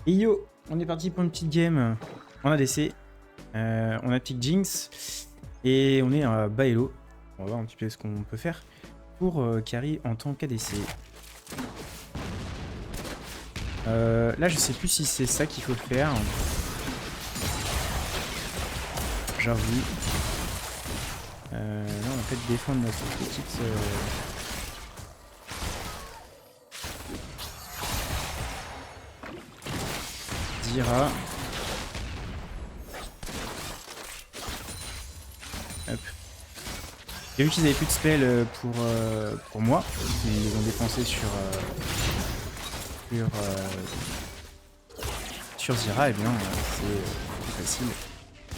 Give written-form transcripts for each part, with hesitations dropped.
Et yo, on est parti pour une petite game en ADC. On a pick Jinx et on est à Baello. On va voir un petit peu ce qu'on peut faire pour carry en tant qu'ADC. Là, je sais plus si c'est ça qu'il faut faire. J'avoue. Là, on va peut-être défendre notre petite. Zyra. Hop. J'ai vu qu'ils avaient plus de spell pour moi. Ils les ont dépensé sur Zyra. Et bien, c'est plus facile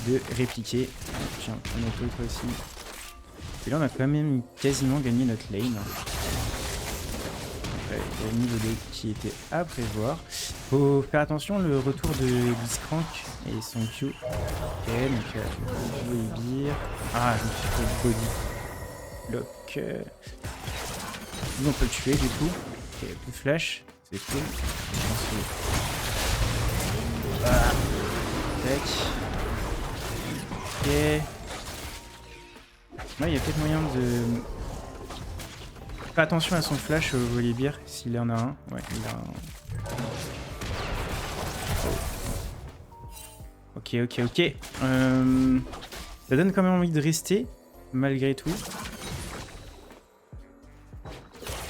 de répliquer. Tiens, on a d'autres aussi. Et là, on a quand même quasiment gagné notre lane. Ouais, le niveau 2 qui était à prévoir. Faut faire attention, le retour de Blitzcrank et son Q. Ok, donc Volibear. Ah, je me suis fait body block. Nous, on peut le tuer du coup. Ok, plus flash, c'est cool. Voilà. Tac. Ok. Ouais, il y a peut-être moyen de... Fais attention à son flash au Volibear, s'il en a un. Ouais, il a un. Ok. Ça donne quand même envie de rester, malgré tout.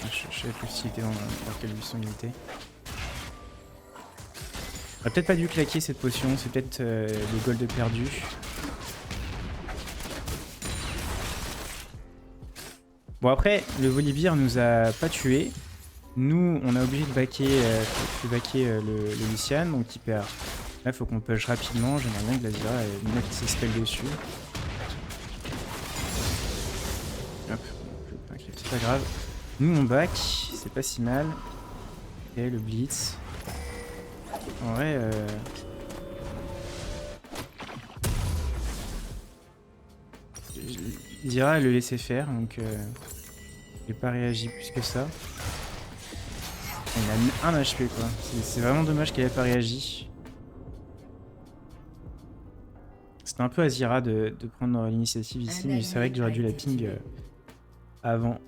Je savais plus s'il était dans quelle buisson il était. On a peut-être pas dû claquer cette potion, c'est peut-être les golds perdus. Bon après, le Volibear nous a pas tué. Nous, on a obligé de backer le Lucian, donc il perd. Là, faut qu'on push rapidement. J'aimerais bien que la Zyra mette ses spells dessus. Hop, c'est pas grave. Nous, on back, c'est pas si mal. Ok, le Blitz. En vrai, Zyra, elle le laissait faire, donc j'ai pas réagi plus que ça. Il a 1 HP quoi. C'est vraiment dommage qu'elle ait pas réagi. C'était un peu à Zyra de prendre l'initiative ici, mais c'est vrai que j'aurais dû la ping avant.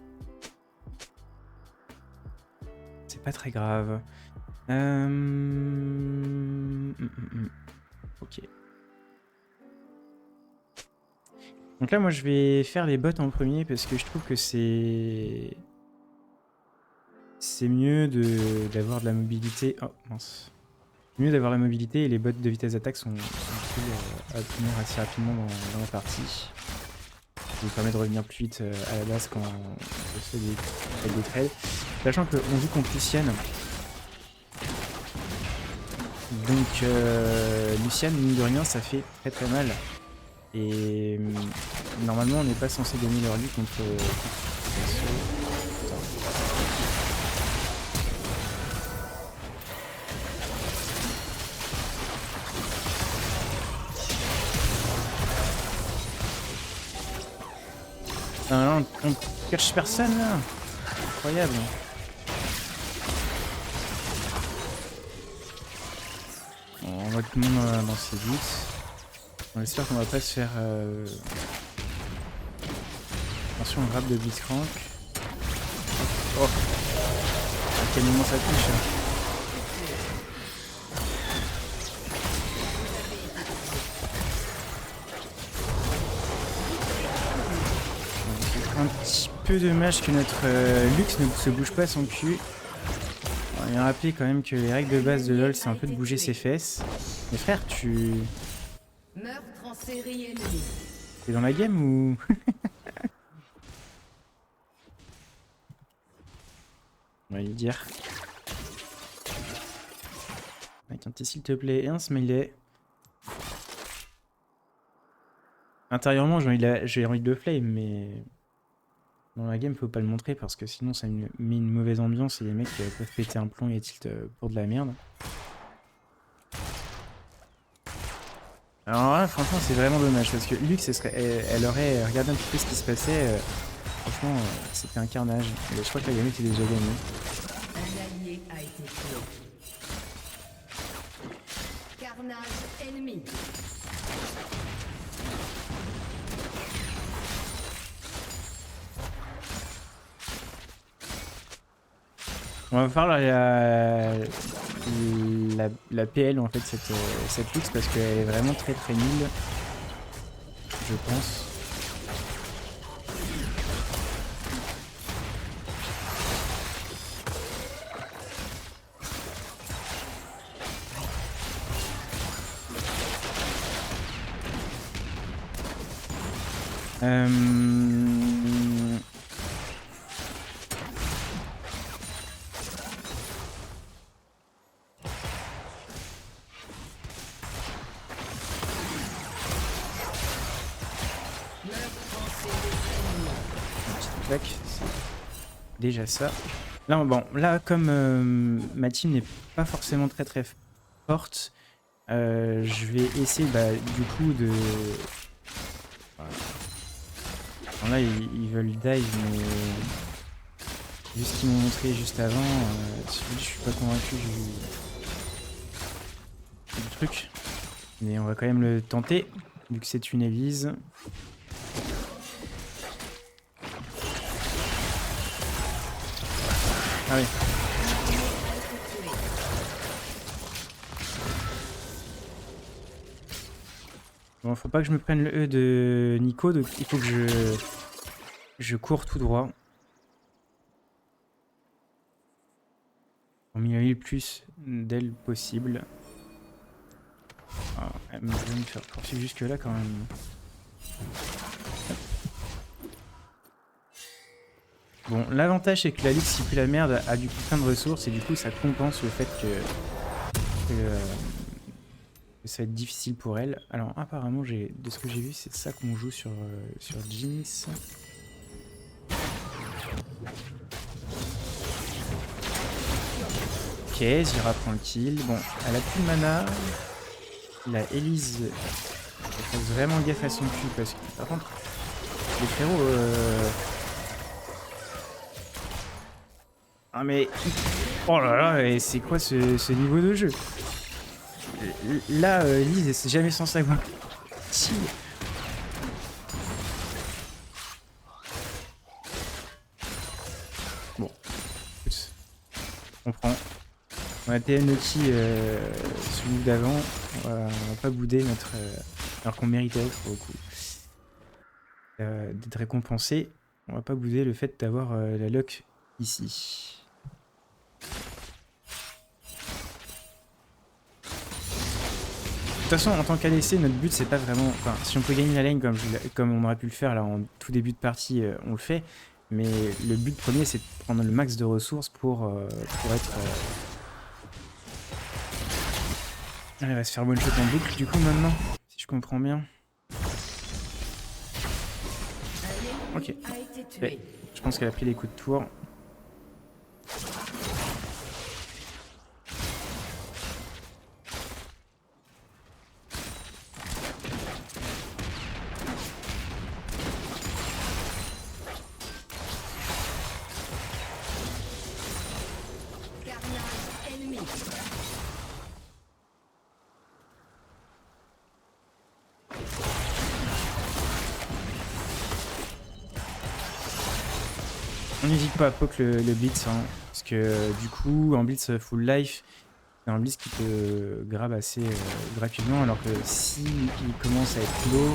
C'est pas très grave. Ok. Donc là, moi, je vais faire les bots en premier parce que je trouve que c'est mieux d'avoir de la mobilité. Oh mince. C'est mieux d'avoir la mobilité et les bots de vitesse d'attaque sont cool à obtenir assez rapidement dans la partie. Ça vous permet de revenir plus vite à la base quand on fait des trades. Sachant qu'on joue contre Luciane. Donc Luciane, mine de rien, ça fait très mal. Et normalement, on n'est pas censé gagner leur lutte contre non, on cache personne là. Incroyable. On voit tout le monde dans ses buts. On espère qu'on va pas se faire... Attention, on grappe de Blitzcrank. Oh, à quel moment ça touche hein. Un petit peu dommage que notre Lux ne se bouge pas son cul. On va rappeler quand même que les règles de base de LoL, c'est un peu de bouger ses fesses. Mais frère, tu... T'es dans la game ou... On va lui dire. Avec un petit s'il te plaît et un smiley. Intérieurement, j'ai envie de le flame, mais... Dans la game, faut pas le montrer parce que sinon ça met une mauvaise ambiance et les mecs peuvent péter un plomb et tilt pour de la merde. Alors là, franchement, c'est vraiment dommage parce que Lux, elle aurait regardé un petit peu ce qui se passait. Franchement, c'était un carnage. Mais je crois que la game était déjà gagnée. Carnage ennemi. On va faire la PL en fait cette luxe parce qu'elle est vraiment très très nulle, je pense. Tac, c'est déjà ça. Là, bon, là comme ma team n'est pas forcément très très forte, je vais essayer du coup de... Voilà. Alors là, ils veulent dive, mais vu ce qu'ils m'ont montré juste avant, je suis pas convaincu du truc. Mais on va quand même le tenter, vu que c'est une Elise. Ah oui. Bon, faut pas que je me prenne le E de Nico, donc il faut que je cours tout droit. Pour m'y le plus d'elle possible. Ah, elle va me faire poursuivre jusque là quand même. Bon, l'avantage c'est que la Lux, si plus la merde, a du coup plein de ressources et du coup ça compense le fait que ça va être difficile pour elle. Alors apparemment, de ce que j'ai vu, c'est ça qu'on joue sur Jeans. Ok, Zyra prend le kill. Bon, elle a plus de mana. La Elise, elle fait vraiment gaffe à son cul parce que par contre, les frérots... Ah mais... Oh là là, et c'est quoi ce niveau de jeu? Là, Elise, c'est jamais sans savoir. Si. Bon, écoute, on prend. On a TNOki celui d'avant, on va pas bouder notre... alors qu'on méritait pour le coup d'être récompensé. On va pas bouder le fait d'avoir la luck ici. De toute façon, en tant qu'ADC, notre but c'est pas vraiment... Enfin, si on peut gagner la lane comme on aurait pu le faire là en tout début de partie, on le fait. Mais le but premier c'est de prendre le max de ressources pour être... Elle va se faire one shot en boucle du coup maintenant, si je comprends bien. Ok. Ouais. Je pense qu'elle a pris des coups de tour. On n'hésite pas à poke le blitz, hein, parce que du coup, en blitz full life, c'est un blitz qui peut grab assez rapidement, alors que s'il commence à être low,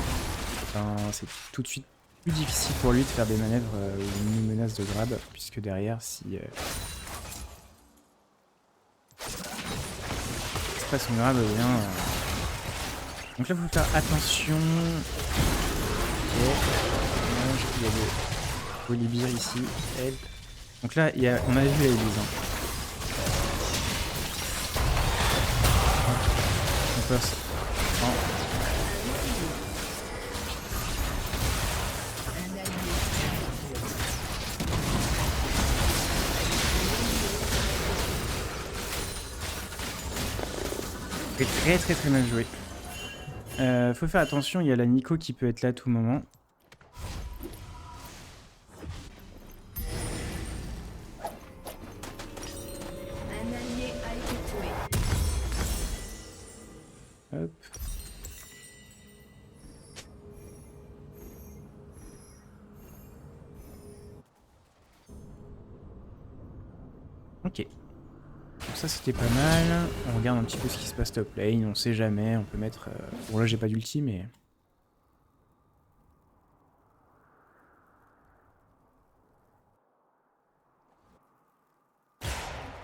ben, c'est tout de suite plus difficile pour lui de faire des manœuvres ou une menace de grab, puisque derrière, si c'est pas son grab, bien. Donc là, il faut faire attention. Ok. Il y a le Volibear ici. Help. Donc là, on a vu la Elise. Hein. On passe. C'est très très mal joué. Faut faire attention, il y a la Nico qui peut être là à tout moment. Ok. Donc ça c'était pas mal. On regarde un petit peu ce qui se passe top lane. On sait jamais. On peut mettre... Bon là j'ai pas d'ulti mais...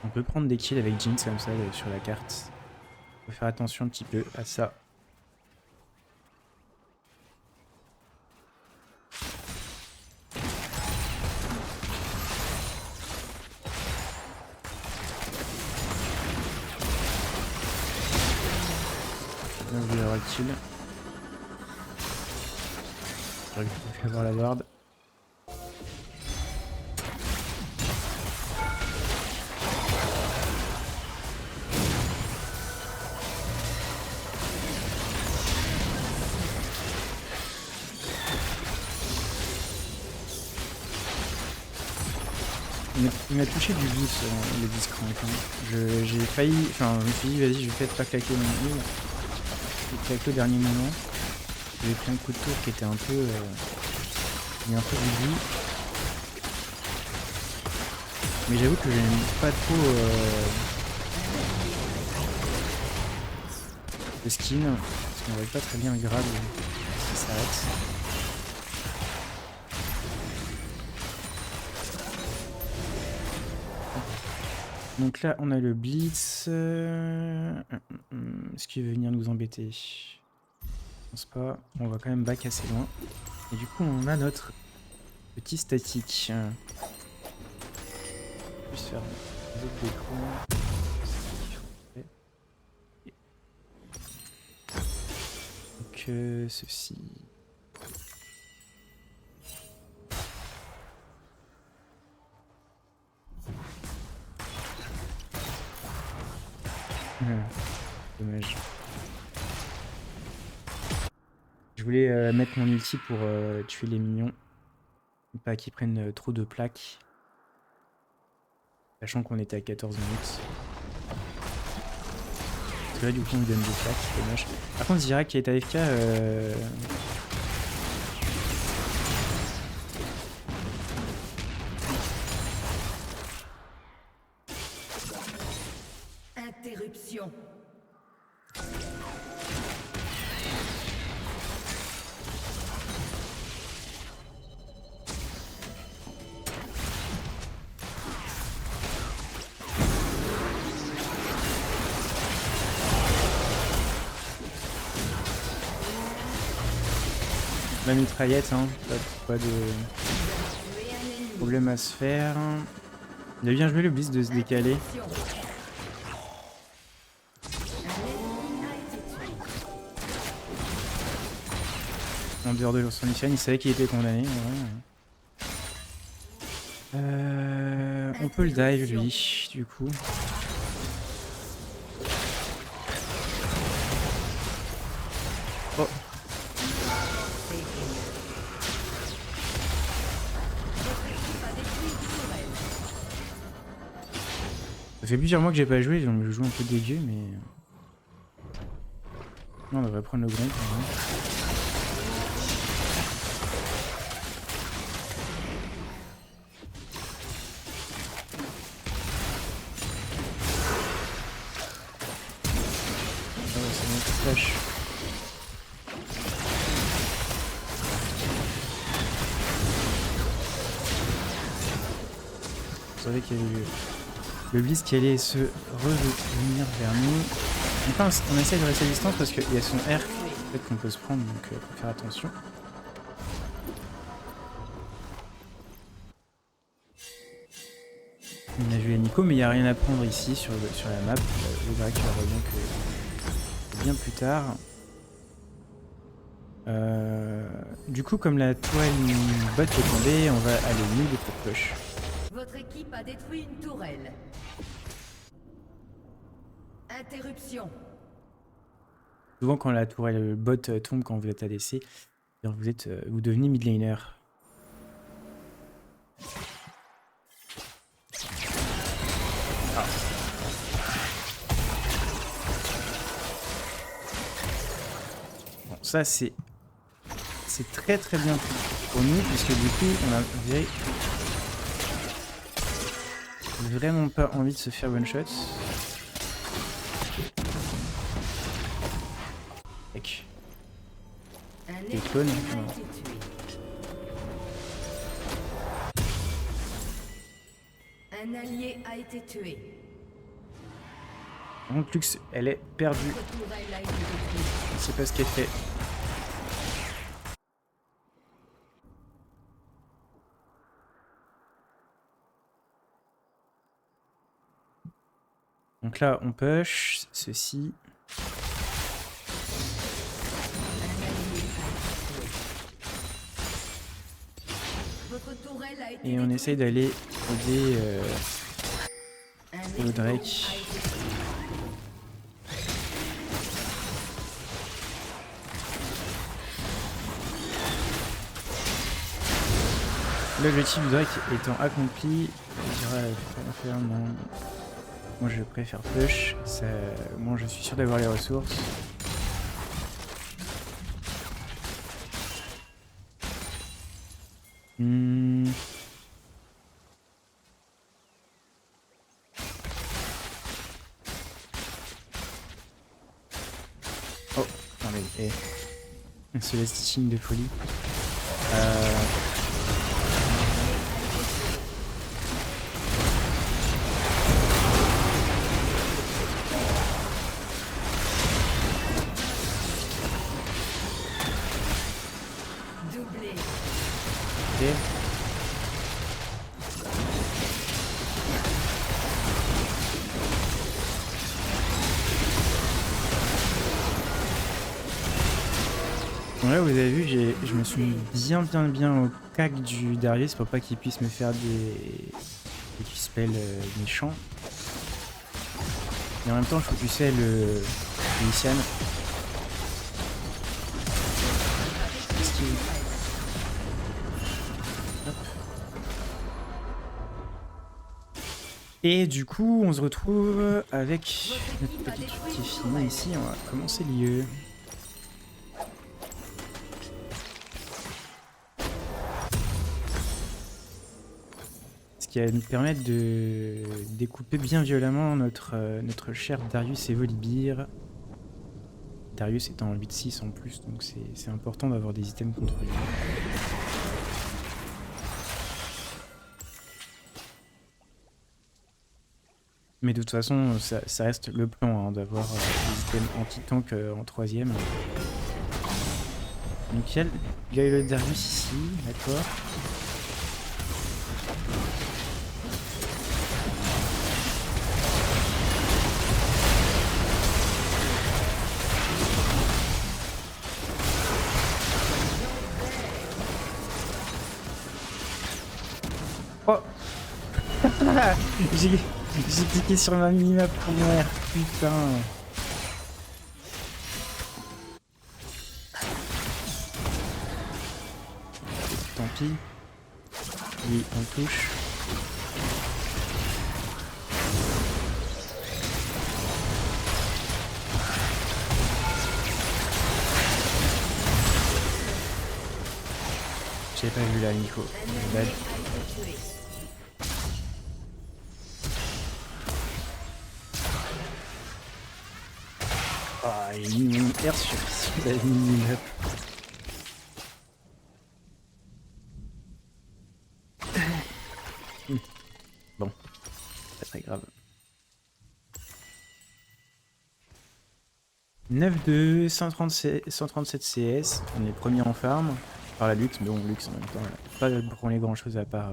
On peut prendre des kills avec Jinx comme ça sur la carte. Faut faire attention un petit peu à ça. Bien vu avoir le kill. J'aurais pu avoir la ward. Il m'a touché du boost le discrank. J'ai failli. Enfin, je me suis dit, vas-y, je vais peut-être pas claquer mon heal. J'ai claqué au dernier moment. J'ai pris un coup de tour qui était un peu. Il est un peu du. Mais j'avoue que j'aime pas trop le skin. Parce qu'on voit pas très bien le grade qui s'arrête. Donc là, on a le Blitz. Est-ce qu'il veut venir nous embêter? Je pense pas. On va quand même back assez loin. Et du coup, on a notre petit statique. Juste faire des autres décos. Donc, ceci. Dommage. Je voulais mettre mon ulti pour tuer les minions. Pas qu'ils prennent trop de plaques. Sachant qu'on était à 14 minutes. Parce que là du coup on lui donne des plaques, c'est dommage. Par contre Zira qui est AFK Interruption. la mitraillette, hein. Pas de problème à se faire. Il a bien joué le blitz de se décaler. En dehors de son mission, il savait qu'il était condamné. Ouais. On peut le dive lui, du coup. Oh. Ça fait plusieurs mois que j'ai pas joué, donc je joue un peu dégueu, mais... Non, on devrait prendre le grand. Flash. Vous savez qu'il y a eu le blitz qui allait se revenir vers nous. Enfin, on essaie de rester à distance parce qu'il y a son R peut-être qu'on peut se prendre, donc faut faire attention. On a vu les Nico, mais il n'y a rien à prendre ici sur la map. Le Drake revient que bien plus tard. Du coup, comme la toile bot est tombée, on va aller mid pour push. Votre équipe a détruit une tourelle. Interruption. Souvent, quand la tourelle bot tombe, quand vous êtes ADC, vous devenez mid laner. Ah. Bon, ça c'est très très bien pour nous, puisque du coup, on a viré. vraiment pas envie de se faire one shot. Tac. Un Les ennemi clones, a non. été tué. Un allié a été tué. Donc Lux, elle est perdue. Votre tourelle a été détruite. Je sais pas ce qu'elle fait. Donc là, on push ceci. Un allié a été tué. Votre tourelle a été Et on détruite. essaye d'aller aider Un le ennemi Drake. a été tué. L'objectif du Drake étant accompli, je dirais faire non. Moi je préfère push, ça, moi je suis sûr d'avoir les ressources. Oh, non mais ce last stitching de folie. Doublé. Ok. Bon là vous avez vu, je me suis mis bien au cac du Darius pour pas qu'il puisse me faire des spells méchants. Et en même temps je focusais le Lysian. Et du coup on se retrouve avec notre petit truc qui est fini ici, on va commencer l'IE. Ce qui va nous permettre de découper bien violemment notre cher Darius et Volibear. Darius étant en 8-6 en plus, donc c'est important d'avoir des items contre lui. Mais de toute façon, ça reste le plan hein, d'avoir des items anti-tank en 3ème. Donc il y a le Darius ici, d'accord. Oh J'ai cliqué sur ma minimap première, putain. Tant pis. Oui, on touche. J'avais pas vu là, Nico. Bad. Ah, il a mis mon air sur la minimap. Bon, pas très grave. 9-2, 137 CS, on est premier en farm, par la Lux, mais bon, Lux en même temps, pas branler grand chose à part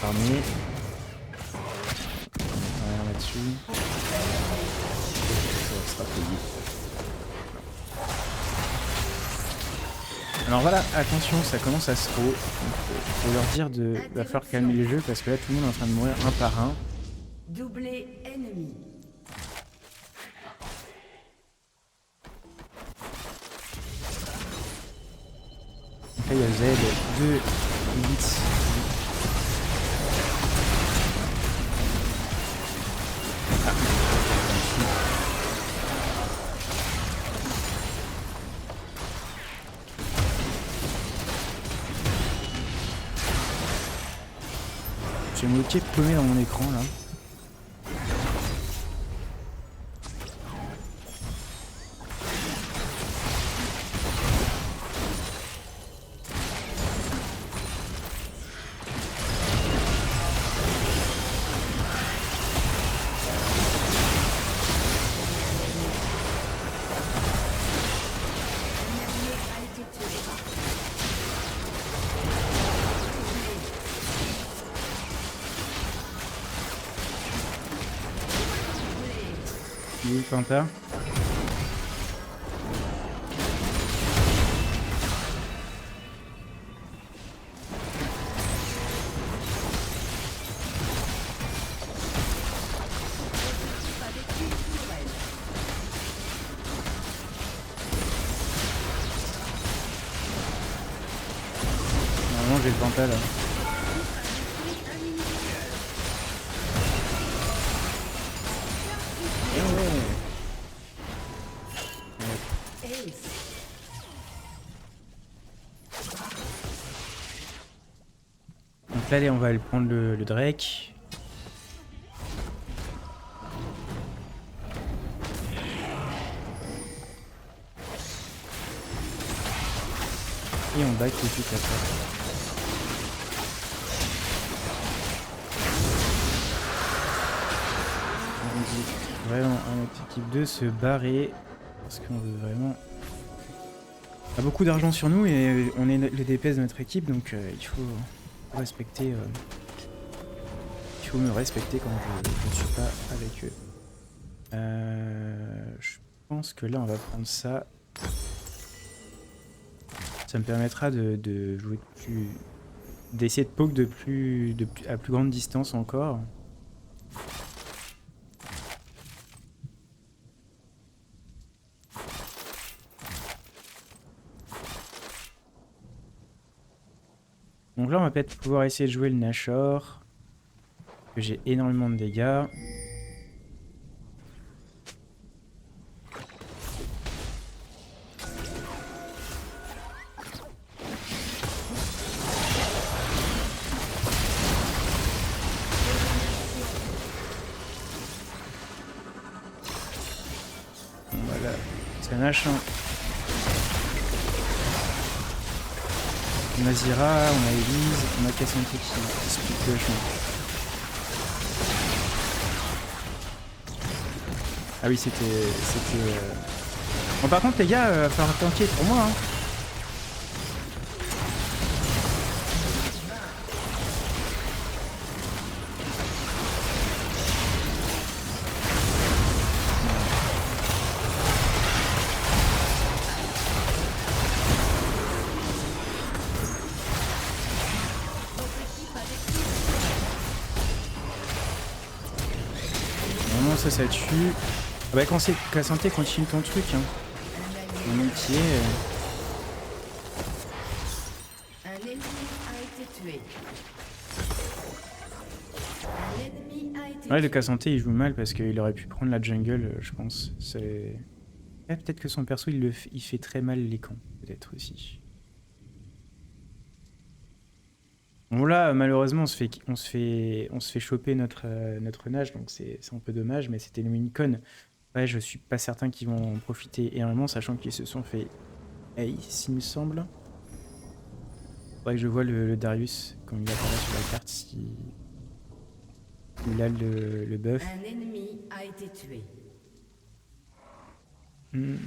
farmer. Rien là-dessus. Ça sera payé. Alors voilà, attention, ça commence à se trop. Faut leur dire va falloir calmer le jeu parce que là tout le monde est en train de mourir un par un. Doublé ennemi. Donc là il y a Z, 2, 8. J'ai moitié paumé dans mon écran là. Il est où le Panta? Normalement j'ai le Panta là. Donc là allez, on va aller prendre le Drake. Et on back tout de suite après. On dit vraiment à notre équipe de se barrer parce qu'on veut vraiment... On a beaucoup d'argent sur nous et on est le DPS de notre équipe, donc il faut respecter... il faut me respecter quand je ne suis pas avec eux. Je pense que là on va prendre ça. Ça me permettra de jouer plus... d'essayer de poke à plus grande distance encore. Donc là on va peut-être pouvoir essayer de jouer le Nashor. Que j'ai énormément de dégâts. Voilà, c'est Nash. On a Zira, on a Elise, on a Cassandre qui split le champ. Ah oui, c'était... Bon, par contre, les gars, va falloir tanker pour moi. Hein. Vraiment, ça tue. Ah bah, quand c'est la santé, continue ton truc. Hein. Mon métier. Un ennemi a été tué. Un ennemi a été Ouais, le tué. Cassanté il joue mal parce qu'il aurait pu prendre la jungle, je pense. C'est... peut-être que son perso il fait très mal les camps, peut-être aussi. Bon là, malheureusement, on se fait choper notre nage, donc c'est un peu dommage, mais c'était une win-con. Ouais, je suis pas certain qu'ils vont en profiter énormément, sachant qu'ils se sont fait ace, il me semble. Faudrait que je vois le Darius quand il apparaît sur la carte si il a le buff. Un ennemi a été tué. On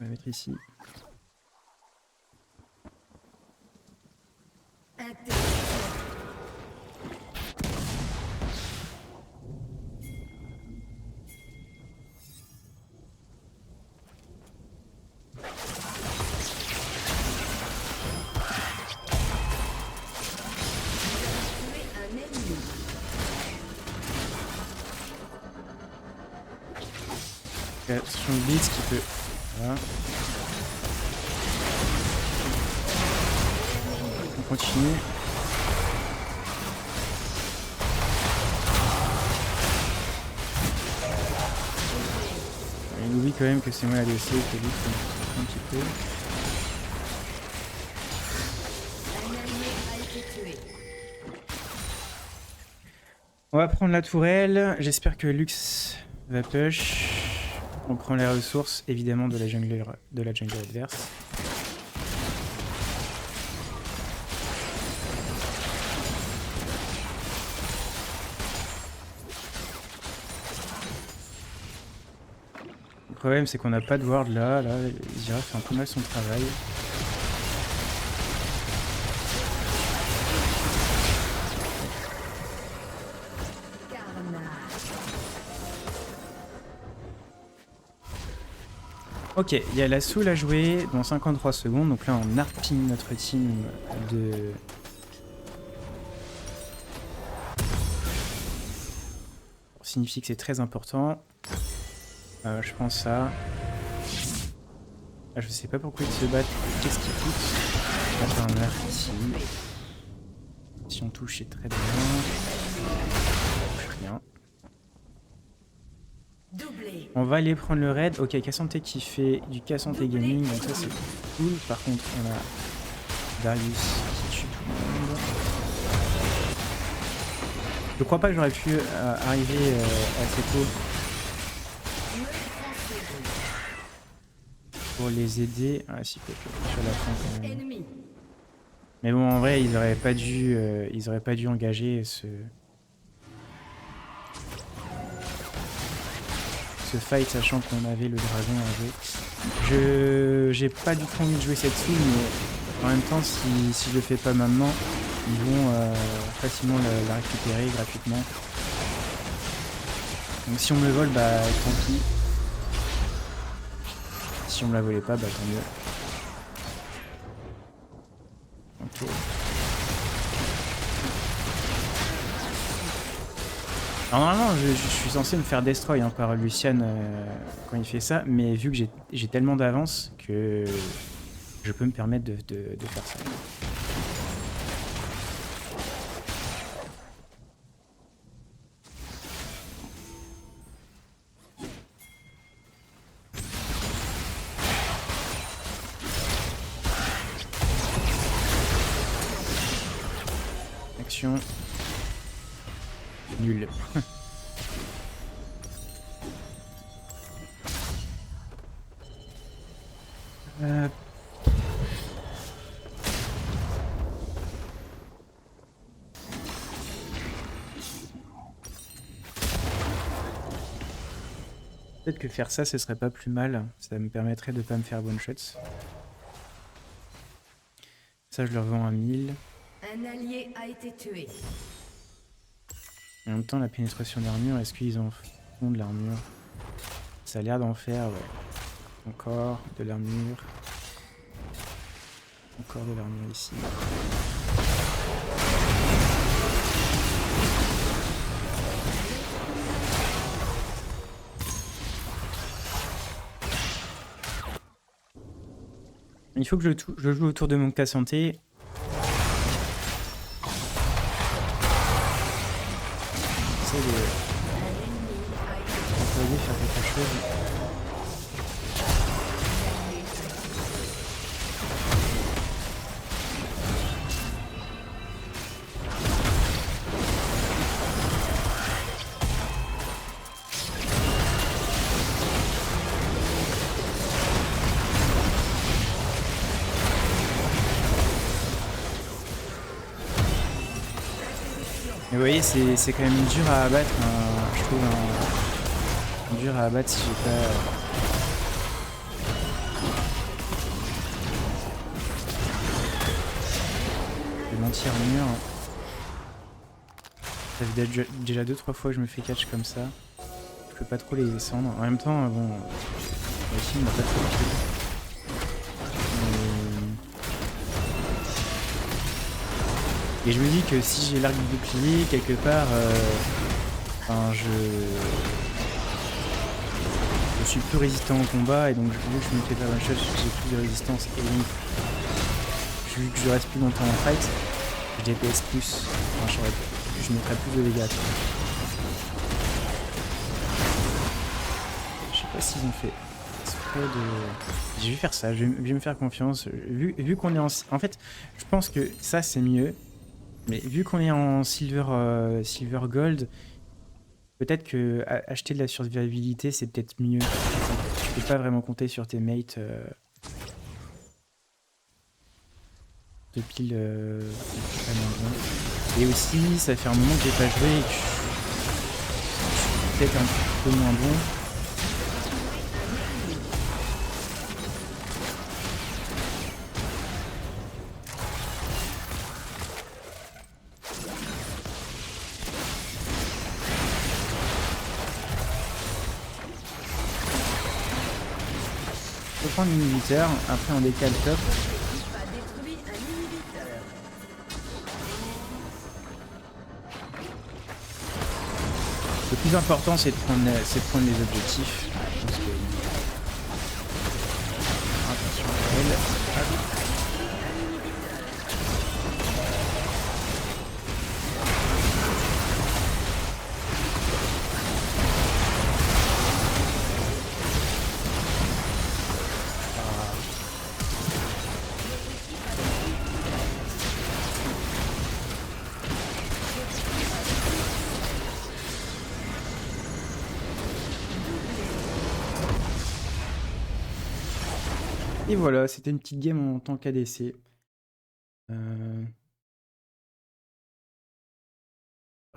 va mettre ici. Son blitz qui peut... Voilà. On continue. Il oublie quand même que c'est moi la DC que lui un petit peu. Un allié a été tué. On va prendre la tourelle. J'espère que Lux va push. On prend les ressources, évidemment, de la jungle adverse. Le problème, c'est qu'on n'a pas de ward là. Là, Zyra fait un peu mal son travail. Ok, il y a la soul à jouer dans 53 secondes. Donc là, on harpine notre team de... Ça signifie que c'est très important. Je prends ça. Ah, je sais pas pourquoi ils se battent. Qu'est-ce qu'ils foutent? On va faire un nerf ici. Si on touche, c'est très bien. On touche rien. On va aller prendre le raid. Ok, Cassante qui fait du Cassante Gaming, donc ça c'est cool. Par contre, on a Darius qui tue tout le monde. Je crois pas que j'aurais pu arriver assez tôt pour les aider. Ah si, peut-être sur la fin quand même. Mais bon, en vrai, ils auraient pas dû engager ce fight, sachant qu'on avait le dragon à jouer. J'ai pas du tout envie de jouer cette soul, mais en même temps, si je le fais pas maintenant, ils vont facilement la récupérer gratuitement. Donc si on me le vole, bah tant pis. Si on me la volait pas, bah tant mieux. Ok. Alors normalement je suis censé me faire destroy par Lucian quand il fait ça, mais vu que j'ai tellement d'avance que je peux me permettre de faire ça. Action. Nul. Peut-être que faire ça, ce serait pas plus mal. Ça me permettrait de pas me faire one shots. Ça, je le revends à 1000. Un allié a été tué. En même temps, la pénétration d'armure, est-ce qu'ils en font de l'armure? Ça a l'air d'en faire, ouais. Encore de l'armure. Encore de l'armure ici. Il faut que je joue autour de mon cas santé. J'essaie de faire quelque chose. Mais vous voyez, c'est quand même dur à abattre, je trouve, dur à abattre si j'ai pas... de l'anti-armure. Ça fait déjà 2-3 fois que je me fais catch comme ça. Je peux pas trop les descendre. En même temps, bon... la team n'a pas trop de kill. Et je me dis que si j'ai l'arc de bouclier, quelque part, enfin, je suis plus résistant au combat, et donc vu que je me fais pas one shot, j'ai plus de résistance, et donc vu que je reste plus longtemps en fight, je DPS plus, enfin, je mettrai plus de dégâts. Je sais pas s'ils ont fait exprès de... Je vais faire ça, je vais me faire confiance, vu qu'on est en fait, je pense que ça c'est mieux. Mais vu qu'on est en silver gold, peut-être que acheter de la survivabilité, c'est peut-être mieux. Tu peux pas vraiment compter sur tes mates de pile vraiment bon. Et aussi, ça fait un moment que j'ai pas joué et que je suis peut-être un peu moins bon. Je peux prendre l'inhibiteur, après on décale top. A détruit un inhibiteur. Le plus important c'est de prendre les objectifs. Je pense que... Attention à elle. Hop. Et voilà, c'était une petite game en tant qu'ADC. J'espère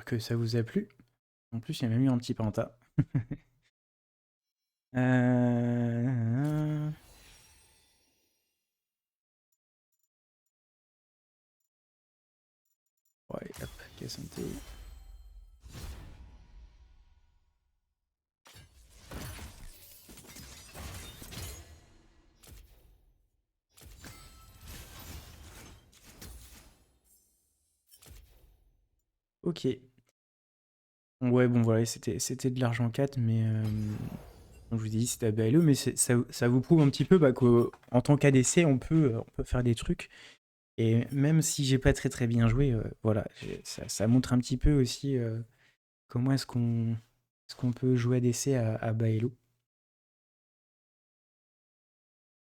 que ça vous a plu. En plus, il y a même eu un petit penta. Ouais, hop, Cassante. Ok. Ouais, bon, voilà, c'était de l'argent 4, mais comme je vous ai dit, c'était à BLE, mais ça vous prouve un petit peu qu'en tant qu'ADC, on peut faire des trucs. Et même si j'ai pas très bien joué, voilà, ça montre un petit peu aussi comment est-ce qu'on peut jouer ADC à BLO.